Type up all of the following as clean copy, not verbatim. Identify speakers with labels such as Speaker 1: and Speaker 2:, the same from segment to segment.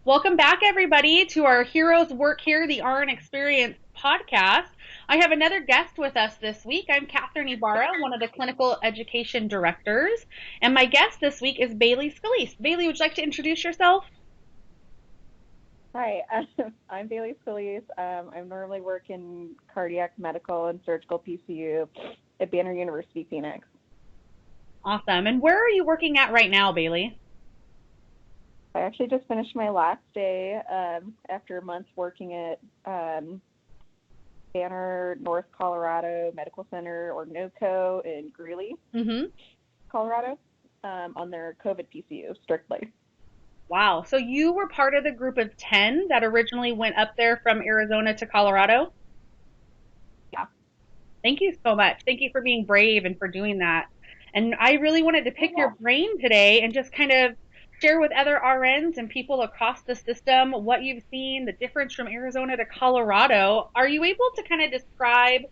Speaker 1: Welcome back, everybody, to our Heroes Work Here, the RN Experience podcast. I have another guest with us this week. I'm Catherine Ibarra, one of the clinical education directors, and my guest this week is Bailey Scalise. Bailey, would you like to introduce yourself?
Speaker 2: Hi, I'm Bailey Scalise. I normally work in cardiac, medical, and surgical PCU at Banner University, Phoenix.
Speaker 1: Awesome. And where are you working at right now, Bailey?
Speaker 2: I actually just finished my last day after months working at Banner North Colorado Medical Center, or NOCO, in Greeley, Colorado, on their COVID PCU strictly.
Speaker 1: Wow. So you were part of the group of 10 that originally went up there from Arizona to Colorado?
Speaker 2: Yeah.
Speaker 1: Thank you so much. Thank you for being brave and for doing that. And I really wanted to pick your brain today and just kind of share with other RNs and people across the system what you've seen, the difference from Arizona to Colorado. Are you able to kind of describe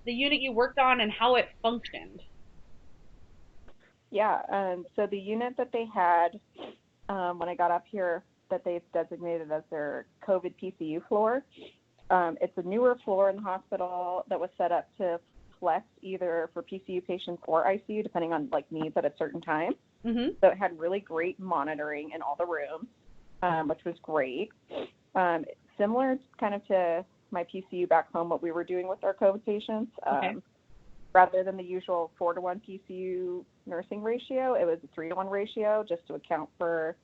Speaker 1: the unit you worked on and how it functioned?
Speaker 2: Yeah. So the unit that they had when I got up here, that they've designated as their COVID PCU floor. It's a newer floor in the hospital that was set up to flex either for PCU patients or ICU, depending on needs at a certain time. So it had really great monitoring in all the rooms, which was great. Similar kind of to my PCU back home, what we were doing with our COVID patients.
Speaker 1: Okay.
Speaker 2: Rather than the usual 4-to-1 PCU nursing ratio, it was a 3-to-1 ratio, just to account for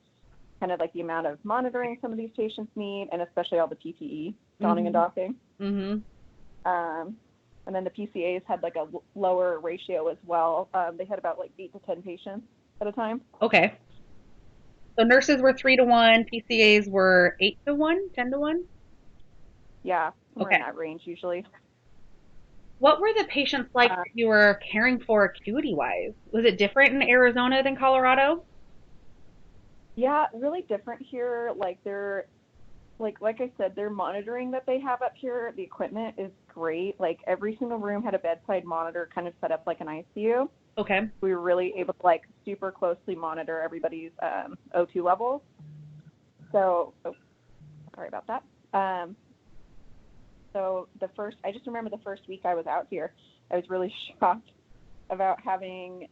Speaker 2: kind of the amount of monitoring some of these patients need, and especially all the PPE, donning and doffing. And then the PCAs had a lower ratio as well. They had about 8 to 10 patients at a time.
Speaker 1: Okay. So nurses were 3-to-1, PCAs were 8-to-1, 10-to-1?
Speaker 2: Yeah, somewhere in that range usually.
Speaker 1: What were the patients like that you were caring for acuity-wise? Was it different in Arizona than Colorado?
Speaker 2: Yeah, really different here. They're like I said, their monitoring that they have up here, the equipment is great. Every single room had a bedside monitor kind of set up like an ICU.
Speaker 1: Okay.
Speaker 2: We were really able to super closely monitor everybody's O2 levels. So, sorry about that. So I just remember the first week I was out here, I was really shocked about having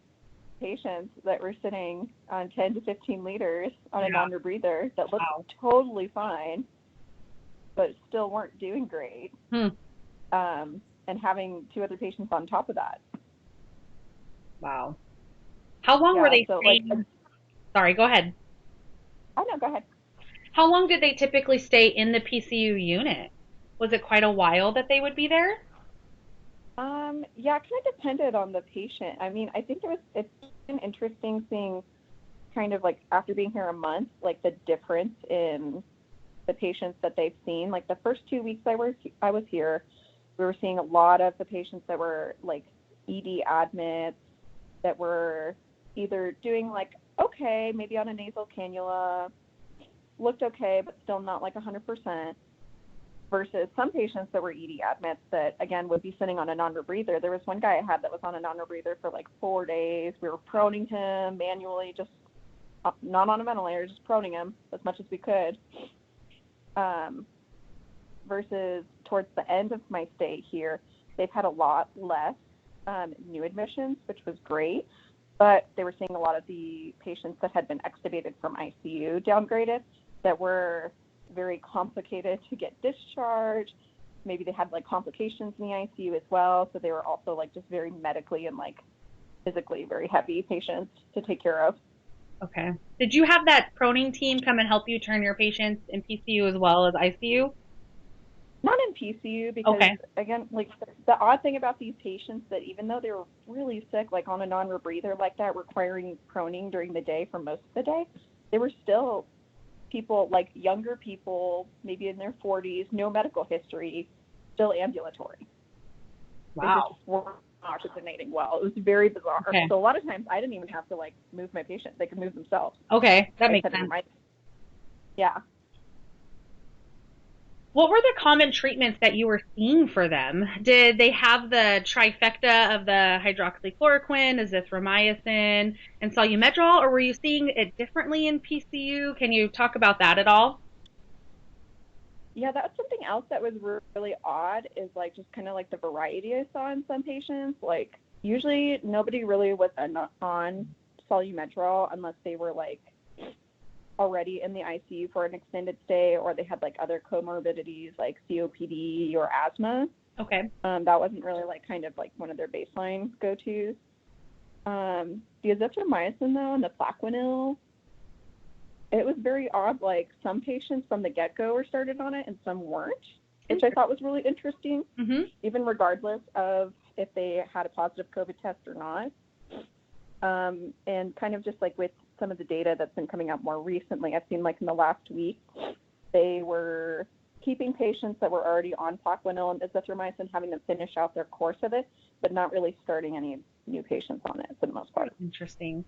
Speaker 2: patients that were sitting on 10 to 15 liters on a non-rebreather that looked totally fine, but still weren't doing great. And having 2 other patients on top of that.
Speaker 1: Wow. How long were they staying? Sorry, go ahead.
Speaker 2: Oh, no, go ahead.
Speaker 1: How long did they typically stay in the PCU unit? Was it quite a while that they would be there?
Speaker 2: Yeah, it kind of depended on the patient. I mean, I think it's been interesting seeing kind of after being here a month, the difference in the patients that they've seen. The first 2 weeks I was here, we were seeing a lot of the patients that were ED admits that were either doing okay, maybe on a nasal cannula, looked okay, but still not 100%. Versus some patients that were ED admits that, again, would be sitting on a non-rebreather. There was one guy I had that was on a non-rebreather for 4 days. We were proning him manually, just not on a ventilator, just proning him as much as we could. Versus towards the end of my stay here, they've had a lot less new admissions, which was great. But they were seeing a lot of the patients that had been extubated from ICU downgraded that were very complicated to get discharged. Maybe they had complications in the ICU as well. So they were also just very medically and physically very heavy patients to take care of.
Speaker 1: Okay. Did you have that proning team come and help you turn your patients in PCU as well as ICU?
Speaker 2: Not in PCU because, again, the odd thing about these patients that even though they were really sick, on a non-rebreather like that, requiring proning during the day for most of the day, they were still people, younger people, maybe in their 40s, no medical history, still ambulatory.
Speaker 1: Wow.
Speaker 2: They just weren't oxygenating well. It was very bizarre. Okay. So a lot of times I didn't even have to move my patient. They could move themselves.
Speaker 1: Okay, that makes sense.
Speaker 2: Yeah.
Speaker 1: What were the common treatments that you were seeing for them? Did they have the trifecta of the hydroxychloroquine, azithromycin, and solu-medrol, or were you seeing it differently in PCU? Can you talk about that at all?
Speaker 2: Yeah, that's something else that was really odd is like just kind of like the variety I saw in some patients. Like usually nobody really was on Solu-Medrol unless they were like already in the ICU for an extended stay or they had like other comorbidities like COPD or asthma.
Speaker 1: Okay.
Speaker 2: That wasn't really like kind of like one of their baseline go-tos. The azithromycin though and the Plaquenil, it was very odd. Like some patients from the get-go were started on it and some weren't, which I thought was really interesting, even regardless of if they had a positive COVID test or not. And kind of just like with some of the data that's been coming out more recently, I've seen like in the last week, they were keeping patients that were already on Plaquenil and azithromycin, having them finish out their course of it, but not really starting any new patients on it for the most part.
Speaker 1: Interesting.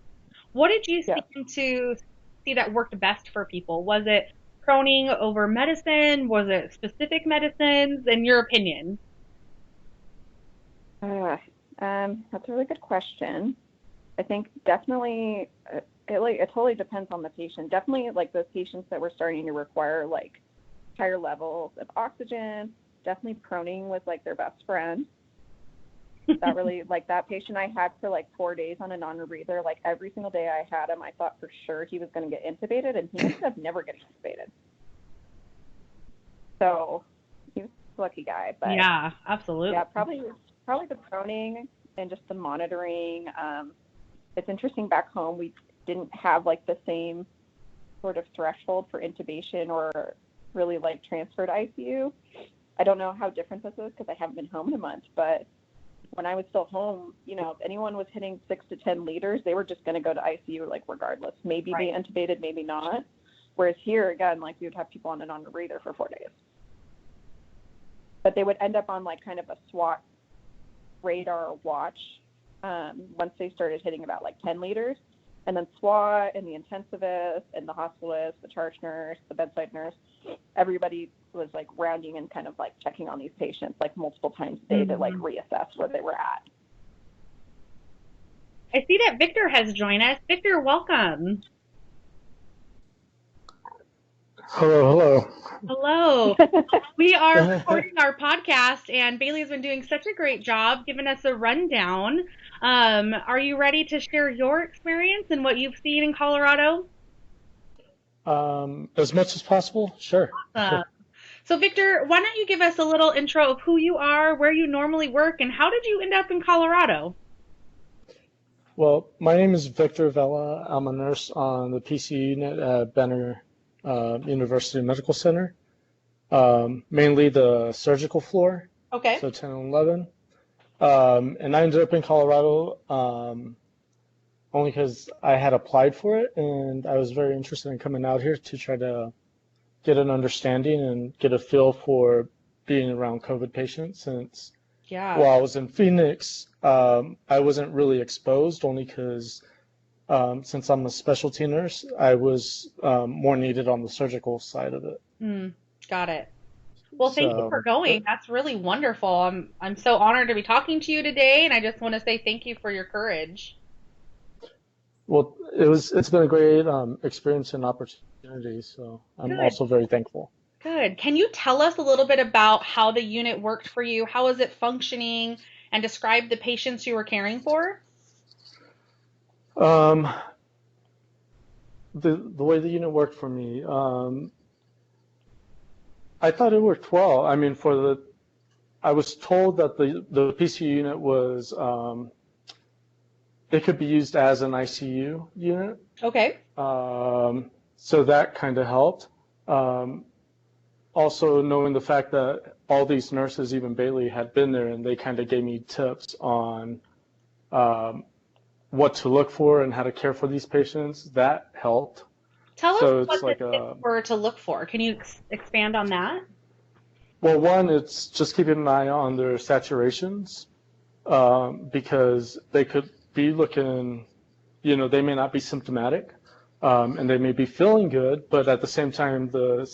Speaker 1: What did you seem to see that worked best for people? Was it proning over medicine? Was it specific medicines? In your opinion?
Speaker 2: That's a really good question. I think definitely it totally depends on the patient. Definitely like those patients that were starting to require like higher levels of oxygen, definitely proning was like their best friend. That really, like that patient I had for like 4 days on a non-rebreather, like every single day I had him, I thought for sure he was going to get intubated, and he ended up never getting intubated. So he was a lucky guy. But
Speaker 1: yeah, absolutely.
Speaker 2: Yeah, probably the proning and just the monitoring. It's interesting back home we didn't have like the same sort of threshold for intubation or really like transfer to ICU. I don't know how different this is because I haven't been home in a month, but when I was still home, you know, if anyone was hitting 6 to 10 liters, they were just going to go to ICU like regardless. Maybe be intubated, maybe not. Whereas here, again, like we would have people on a non-rebreather for 4 days. But they would end up on like kind of a SWAT radar watch once they started hitting about like 10 liters. And then SWAT and the intensivist and the hospitalist, the charge nurse, the bedside nurse, everybody was like rounding and kind of like checking on these patients like multiple times a day to like reassess where they were at.
Speaker 1: I see that Victor has joined us. Victor, welcome.
Speaker 3: Hello.
Speaker 1: Hello. We are recording our podcast, and Bailey's been doing such a great job giving us a rundown. Are you ready to share your experience and what you've seen in Colorado?
Speaker 3: As much as possible, sure.
Speaker 1: So, Victor, why don't you give us a little intro of who you are, where you normally work, and how did you end up in Colorado?
Speaker 3: Well, my name is Victor Vela. I'm a nurse on the PCU unit at Benner University Medical Center, mainly the surgical floor.
Speaker 1: Okay.
Speaker 3: So 10 and 11. And I ended up in Colorado only because I had applied for it, and I was very interested in coming out here to try to get an understanding and get a feel for being around COVID patients. Since while I was in Phoenix, I wasn't really exposed, only because since I'm a specialty nurse, I was more needed on the surgical side of it.
Speaker 1: Got it. Well, thank you for going. That's really wonderful. I'm so honored to be talking to you today, and I just want to say thank you for your courage.
Speaker 3: Well, it's been a great experience and opportunity, so I'm also very thankful.
Speaker 1: Good. Can you tell us a little bit about how the unit worked for you? How is it functioning? And describe the patients you were caring for?
Speaker 3: The way the unit worked for me, I thought it worked well. I mean, I was told that the PCU unit was, it could be used as an ICU unit.
Speaker 1: Okay.
Speaker 3: So that kind of helped. Also knowing the fact that all these nurses, even Bailey, had been there, and they kind of gave me tips on what to look for and how to care for these patients, that helped.
Speaker 1: Tell us what the tips were to look for. Can you expand on that?
Speaker 3: Well, one, it's just keeping an eye on their saturations, because they could be looking, they may not be symptomatic, and they may be feeling good, but at the same time, the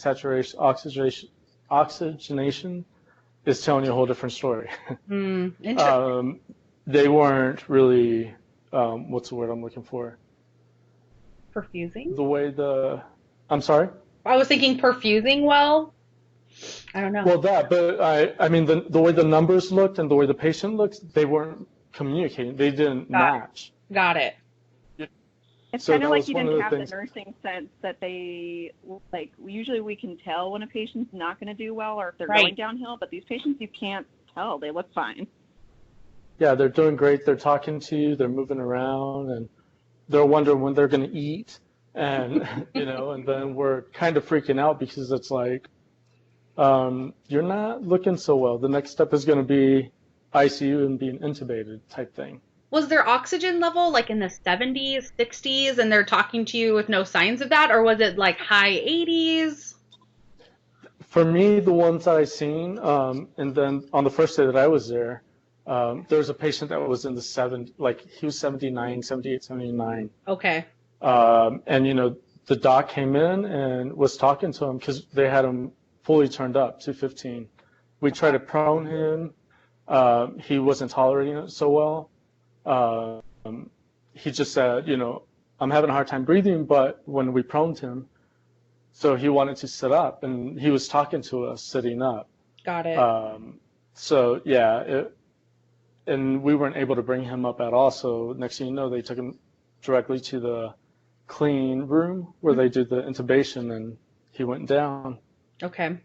Speaker 3: oxygenation is telling you a whole different story.
Speaker 1: Interesting.
Speaker 3: They weren't really, what's the word I'm looking for?
Speaker 1: Perfusing?
Speaker 3: I'm sorry?
Speaker 1: I was thinking perfusing well. I don't know.
Speaker 3: Well, that, but I mean, the way the numbers looked and the way the patient looked, they weren't communicating. They didn't
Speaker 1: Got
Speaker 3: match.
Speaker 1: it. Got it.
Speaker 2: It's
Speaker 3: So
Speaker 2: kind of
Speaker 3: that
Speaker 2: like
Speaker 3: was
Speaker 2: you
Speaker 3: one
Speaker 2: didn't
Speaker 3: of the
Speaker 2: have the
Speaker 3: things.
Speaker 2: nursing sense that they like. Usually we can tell when a patient's not going to do well or if they're going
Speaker 1: Right.
Speaker 2: downhill, but these patients you can't tell. They look fine.
Speaker 3: Yeah, they're doing great. They're talking to you. They're moving around, and they're wondering when they're going to eat. And and then we're kind of freaking out because it's like, you're not looking so well. The next step is going to be ICU and being intubated type thing.
Speaker 1: Was their oxygen level like in the 70s, 60s, and they're talking to you with no signs of that, or was it like high 80s?
Speaker 3: For me, the ones that I seen, and then on the first day that I was there, there was a patient that was in the like he was 79, 78, 79.
Speaker 1: Okay.
Speaker 3: And the doc came in and was talking to him because they had him fully turned up to 15. We tried to prone him. He wasn't tolerating it so well. He just said, I'm having a hard time breathing, but when we proned him, so he wanted to sit up, and he was talking to us sitting up.
Speaker 1: Got it.
Speaker 3: So yeah, and we weren't able to bring him up at all. So next thing you know, they took him directly to the clean room where they did the intubation, and he went down.
Speaker 1: Okay.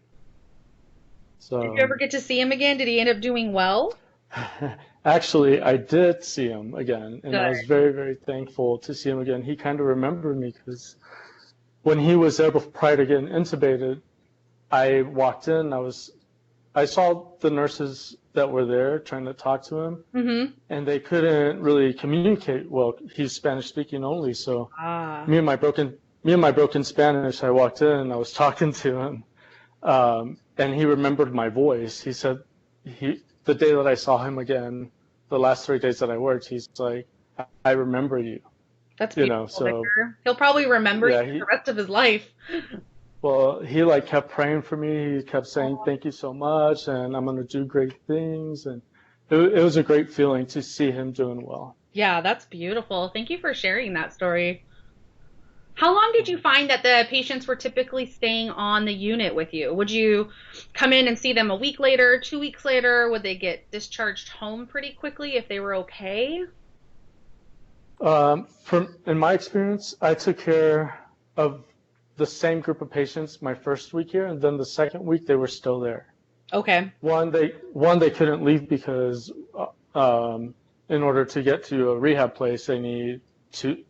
Speaker 3: So
Speaker 1: Did you ever get to see him again? Did he end up doing well?
Speaker 3: actually, I did see him again, and I
Speaker 1: Good.
Speaker 3: was very, very thankful to see him again. He kind of remembered me because when he was there prior to getting intubated, I walked in. I saw the nurses that were there trying to talk to him,
Speaker 1: Mm-hmm.
Speaker 3: and they couldn't really communicate well. He's Spanish speaking only, so
Speaker 1: Ah.
Speaker 3: me and my broken Spanish, I walked in and I was talking to him, and he remembered my voice. He said the day that I saw him again, the last 3 days that I worked, he's like, I remember you.
Speaker 1: That's beautiful,
Speaker 3: So
Speaker 1: Victor. He'll probably remember
Speaker 3: yeah,
Speaker 1: you for the rest of his life.
Speaker 3: he like kept praying for me. He kept saying, "Thank you so much, and I'm gonna do great things." And it was a great feeling to see him doing well.
Speaker 1: Yeah, that's beautiful. Thank you for sharing that story. How long did you find that the patients were typically staying on the unit with you? Would you come in and see them a week later, 2 weeks later? Would they get discharged home pretty quickly if they were okay?
Speaker 3: In my experience, I took care of the same group of patients my first week here, and then the second week they were still there.
Speaker 1: Okay.
Speaker 3: One they couldn't leave because in order to get to a rehab place, they need two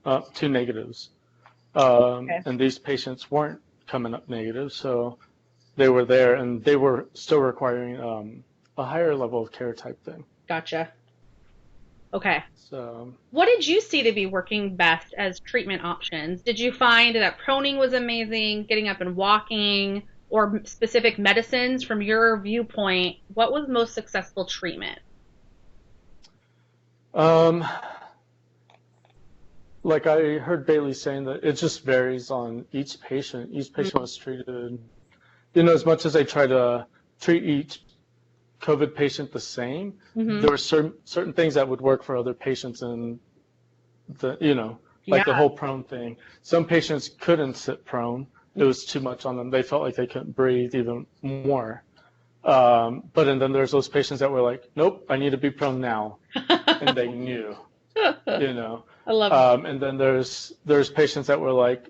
Speaker 3: negatives.
Speaker 1: Okay.
Speaker 3: And these patients weren't coming up negative, so they were there, and they were still requiring a higher level of care type thing.
Speaker 1: Gotcha. Okay.
Speaker 3: So
Speaker 1: What did you see to be working best as treatment options? Did you find that proning was amazing, getting up and walking, or specific medicines from your viewpoint? What was most successful treatment?
Speaker 3: um, like I heard Bailey saying that it just varies on each patient. Each patient was treated, as much as they try to treat each COVID patient the same,
Speaker 1: Mm-hmm.
Speaker 3: there were certain things that would work for other patients, and like the
Speaker 1: Yeah.
Speaker 3: whole prone thing. Some patients couldn't sit prone. It was too much on them. They felt like they couldn't breathe even more. And then there's those patients that were like, nope, I need to be prone now. And they knew, you know.
Speaker 1: I love it.
Speaker 3: And then there's patients that were like,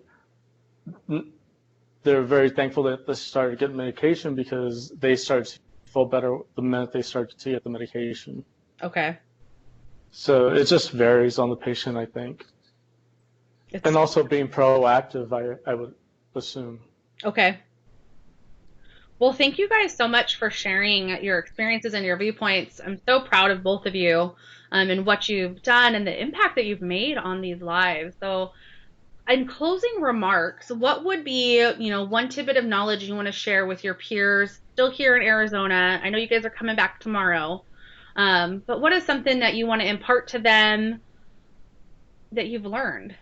Speaker 3: they're very thankful that they started getting medication because they started to feel better the minute they started to get the medication.
Speaker 1: Okay.
Speaker 3: So it just varies on the patient, I think.
Speaker 1: It's
Speaker 3: And also being proactive, I would assume.
Speaker 1: okay. Well, thank you guys so much for sharing your experiences and your viewpoints. I'm so proud of both of you and what you've done and the impact that you've made on these lives. So, in closing remarks, what would be, one tidbit of knowledge you want to share with your peers still here in Arizona? I know you guys are coming back tomorrow, but what is something that you want to impart to them that you've learned?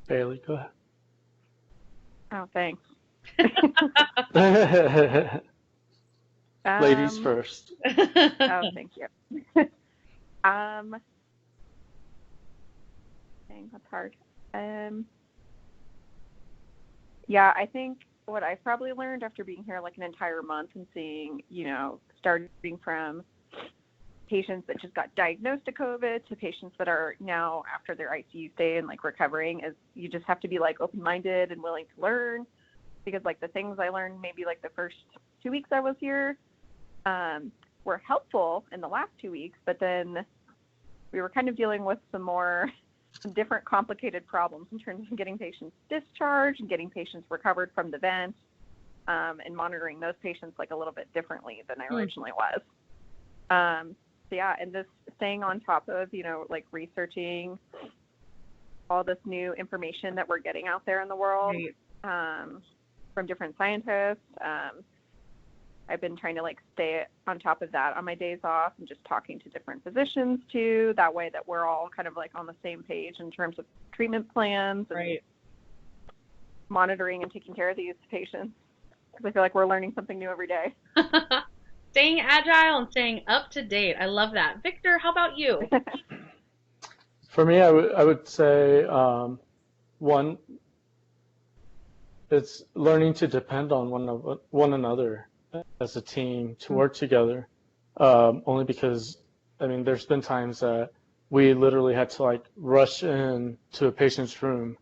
Speaker 3: Bailey, go
Speaker 2: Oh, thanks.
Speaker 3: ahead. Ladies
Speaker 2: Um,
Speaker 3: first.
Speaker 2: oh, thank you. Dang, that's hard. Yeah, I think what I've probably learned after being here like an entire month and seeing, starting from patients that just got diagnosed with COVID to patients that are now after their ICU stay and like recovering, is you just have to be like open-minded and willing to learn, because like the things I learned maybe like the first 2 weeks I was here were helpful in the last 2 weeks, but then we were kind of dealing with some different complicated problems in terms of getting patients discharged and getting patients recovered from the vent, and monitoring those patients like a little bit differently than I originally was. So yeah, and just staying on top of, like researching all this new information that we're getting out there in the world, from different scientists. I've been trying to like stay on top of that on my days off and just talking to different physicians too. That way that we're all kind of like on the same page in terms of treatment plans and monitoring and taking care of these patients. Because I feel like we're learning something new every day.
Speaker 1: Staying agile and staying up to date. I love that. Victor, how about you?
Speaker 3: For me, I would say, one, it's learning to depend on one another as a team to work together. Only because, I mean, there's been times that we literally had to like rush in to a patient's room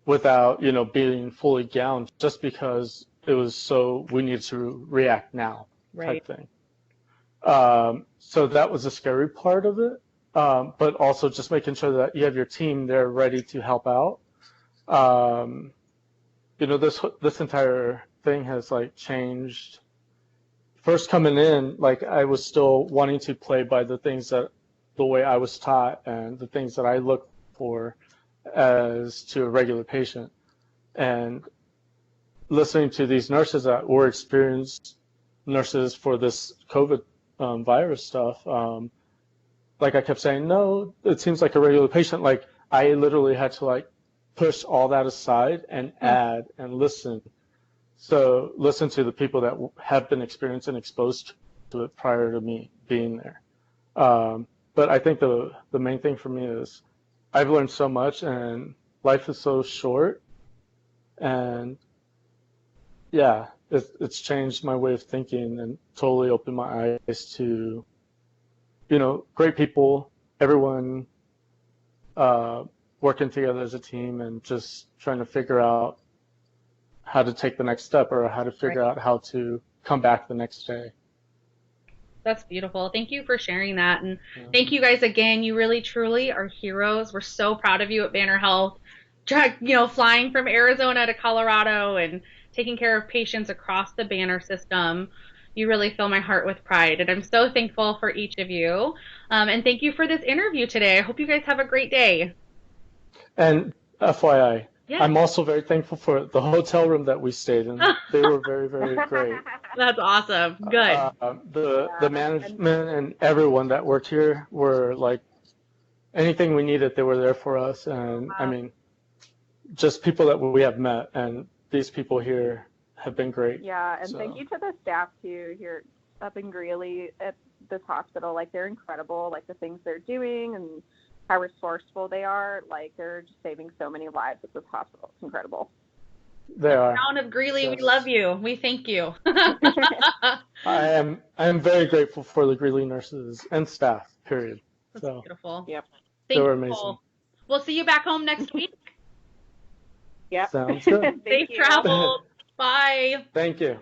Speaker 3: without, being fully gowned, just because it was we needed to react now type thing. So that was a scary part of it. But also just making sure that you have your team there ready to help out. This entire thing has like changed. First coming in, like I was still wanting to play by the way I was taught and the things that I look for as to a regular patient. And listening to these nurses that were experienced nurses for this COVID virus stuff, like I kept saying, no, it seems like a regular patient. Like I literally had to like push all that aside and add and listen. So listen to the people that have been experienced and exposed to it prior to me being there. But I think the main thing for me is I've learned so much, and life is so short, and yeah, it's changed my way of thinking and totally opened my eyes to, great people, everyone working together as a team and just trying to figure out how to take the next step or how to figure out how to come back the next day.
Speaker 1: That's beautiful. Thank you for sharing that. And thank you guys again. You really, truly are heroes. We're so proud of you at Banner Health, flying from Arizona to Colorado and taking care of patients across the Banner system. You really fill my heart with pride. And I'm so thankful for each of you. And thank you for this interview today. I hope you guys have a great day. And
Speaker 3: FYI, I'm also very thankful for the hotel room that we stayed in. They were very, very great.
Speaker 1: That's awesome. Good.
Speaker 3: The management and everyone that worked here were like, anything we needed, they were there for us. And I mean, just people that we have met, and these people here have been great.
Speaker 2: Yeah, and thank you to the staff too here up in Greeley at this hospital. Like they're incredible, like the things they're doing and how resourceful they are. Like they're just saving so many lives at this hospital. It's incredible.
Speaker 3: They are.
Speaker 1: Town of Greeley, yes. We love you. We thank you.
Speaker 3: I am very grateful for the Greeley nurses and staff, period.
Speaker 1: That's beautiful.
Speaker 2: Yep.
Speaker 3: They were amazing.
Speaker 1: We'll see you back home next week.
Speaker 2: Yep.
Speaker 3: Sounds good.
Speaker 1: Safe travels. Bye.
Speaker 3: Thank you.